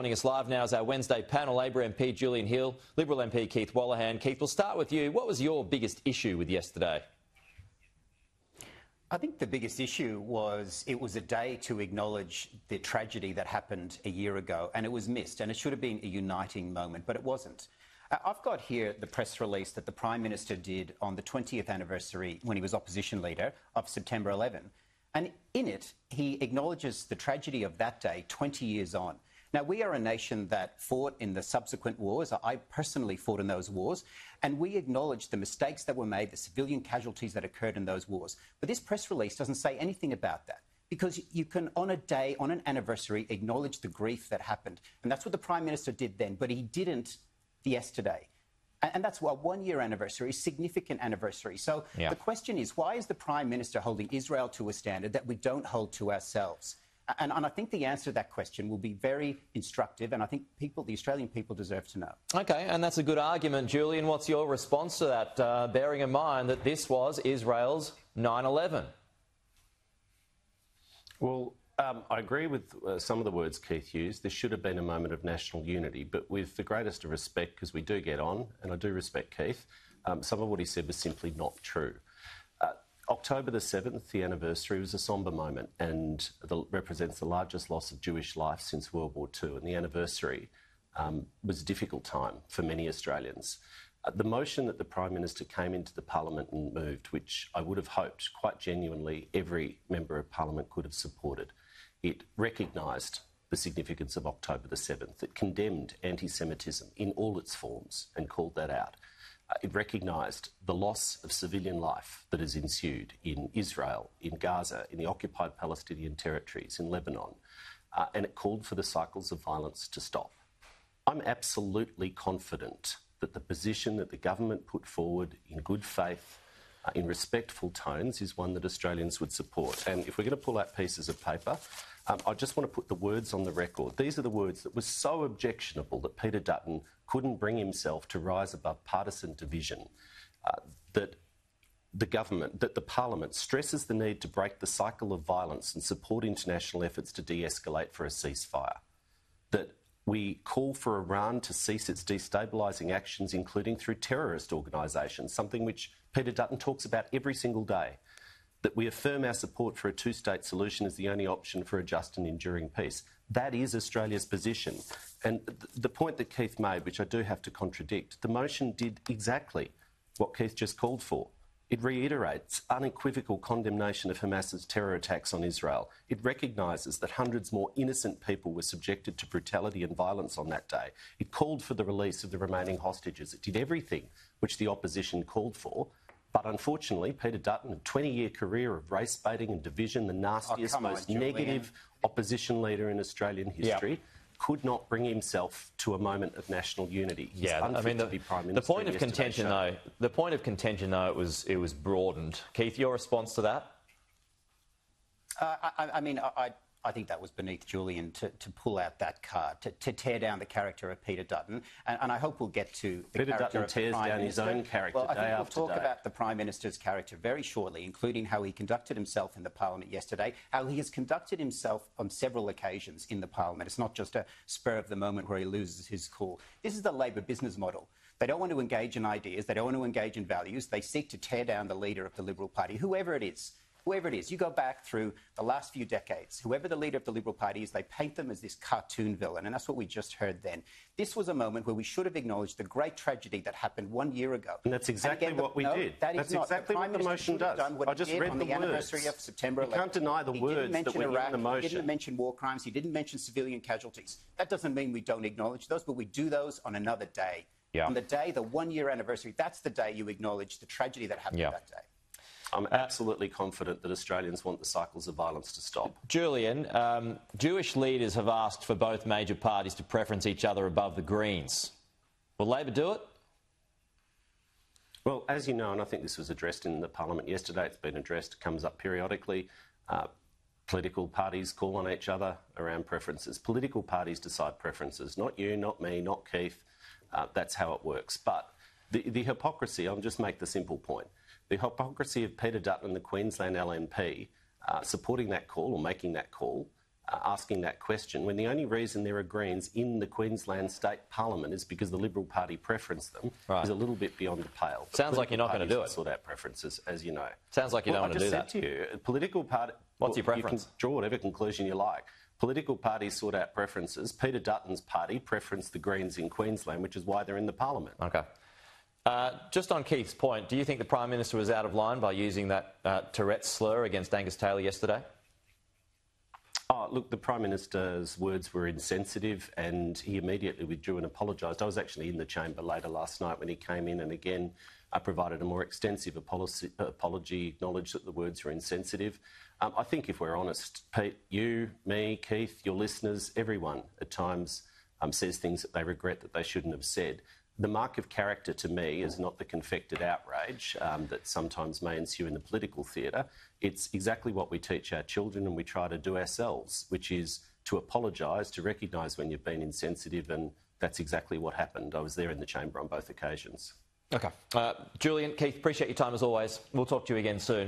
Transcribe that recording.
Joining us live now is our Wednesday panel, Labor MP Julian Hill, Liberal MP Keith Wallahan. Keith, we'll start with you. What was your biggest issue with yesterday? I think the biggest issue was it was a day to acknowledge the tragedy that happened a year ago, and it was missed, and it should have been a uniting moment, but it wasn't. I've got here the press release that the Prime Minister did on the 20th anniversary when he was opposition leader of September 11, and in it he acknowledges the tragedy of that day 20 years on. Now, we are a nation that fought in the subsequent wars. I personally fought in those wars, and we acknowledge the mistakes that were made, the civilian casualties that occurred in those wars. But this press release doesn't say anything about that, because you can, on a day, on an anniversary, acknowledge the grief that happened. And that's what the Prime Minister did then, but he didn't yesterday. And that's a one-year anniversary, significant anniversary. So The question is, why is the Prime Minister holding Israel to a standard that we don't hold to ourselves? And I think the answer to that question will be very instructive, and I think the Australian people deserve to know. OK, and that's a good argument. Julian, what's your response to that, bearing in mind that this was Israel's 9/11? Well, I agree with some of the words Keith used. There should have been a moment of national unity, but with the greatest of respect, because we do get on, and I do respect Keith, some of what he said was simply not true. October the 7th, the anniversary, was a sombre moment and represents the largest loss of Jewish life since World War II. And the anniversary was a difficult time for many Australians. The motion that the Prime Minister came into the Parliament and moved, which I would have hoped quite genuinely every member of Parliament could have supported, it recognised the significance of October the 7th. It condemned anti-Semitism in all its forms and called that out. It recognised the loss of civilian life that has ensued in Israel, in Gaza, in the Occupied Palestinian Territories, in Lebanon, and it called for the cycles of violence to stop. I'm absolutely confident that the position that the government put forward in good faith, in respectful tones, is one that Australians would support. And if we're going to pull out pieces of paper, I just want to put the words on the record. These are the words that were so objectionable that Peter Dutton couldn't bring himself to rise above partisan division, that the Parliament stresses the need to break the cycle of violence and support international efforts to de-escalate for a ceasefire, that we call for Iran to cease its destabilising actions, including through terrorist organisations, something which Peter Dutton talks about every single day, that we affirm our support for a two-state solution as the only option for a just and enduring peace. That is Australia's position. And the point that Keith made, which I do have to contradict, the motion did exactly what Keith just called for. It reiterates unequivocal condemnation of Hamas's terror attacks on Israel. It recognises that hundreds more innocent people were subjected to brutality and violence on that day. It called for the release of the remaining hostages. It did everything which the opposition called for. But unfortunately, Peter Dutton, a 20-year career of race baiting and division, the nastiest, most negative opposition leader in Australian history, could not bring himself to a moment of national unity. He's unfit to be Prime Minister. The point of contention, though, it was broadened. Keith, your response to that? I think that was beneath Julian to pull out that card, to tear down the character of Peter Dutton. And I hope we'll get to the Peter character Dutton of the tears Prime down Minister. his own character well, I think day we'll after talk day. about the Prime Minister's character very shortly, including how he conducted himself in the Parliament yesterday, how he has conducted himself on several occasions in the Parliament. It's not just a spur of the moment where he loses his cool. This is the Labor business model. They don't want to engage in ideas. They don't want to engage in values. They seek to tear down the leader of the Liberal Party, whoever it is. Whoever it is, you go back through the last few decades, whoever the leader of the Liberal Party is, they paint them as this cartoon villain, and that's what we just heard then. This was a moment where we should have acknowledged the great tragedy that happened 1 year ago. And that's exactly what we did. That's exactly what the motion does. I just read on the anniversary of September 11th. You can't deny the words that were in the motion. He didn't mention war crimes. He didn't mention civilian casualties. That doesn't mean we don't acknowledge those, but we do those on another day. On the day, the 1 year anniversary, that's the day you acknowledge the tragedy that happened that day. I'm absolutely confident that Australians want the cycles of violence to stop. Julian, Jewish leaders have asked for both major parties to preference each other above the Greens. Will Labor do it? Well, as you know, and I think this was addressed in the Parliament yesterday, it's been addressed, comes up periodically, political parties call on each other around preferences. Political parties decide preferences, not you, not me, not Keith. That's how it works. But the hypocrisy, I'll just make the simple point. The hypocrisy of Peter Dutton and the Queensland LNP supporting that call or making that call asking that question when the only reason there are Greens in the Queensland State Parliament is because the Liberal Party preference them is a little bit beyond the pale. Sounds like you're not going to do it. Sort out preferences, as you know. Sounds like you don't want to do that. I just said to you, political party. What's your preference? You can draw whatever conclusion you like. Political parties sort out preferences. Peter Dutton's party preferenced the Greens in Queensland, which is why they're in the Parliament. OK. Just on Keith's point, do you think the Prime Minister was out of line by using that Tourette's slur against Angus Taylor yesterday? Oh, look, the Prime Minister's words were insensitive and he immediately withdrew and apologised. I was actually in the chamber later last night when he came in and again provided a more extensive apology, acknowledged that the words were insensitive. I think if we're honest, Pete, you, me, Keith, your listeners, everyone at times says things that they regret that they shouldn't have said. The mark of character to me is not the confected outrage that sometimes may ensue in the political theatre. It's exactly what we teach our children and we try to do ourselves, which is to apologise, to recognise when you've been insensitive, and that's exactly what happened. I was there in the chamber on both occasions. OK. Julian, Keith, appreciate your time as always. We'll talk to you again soon.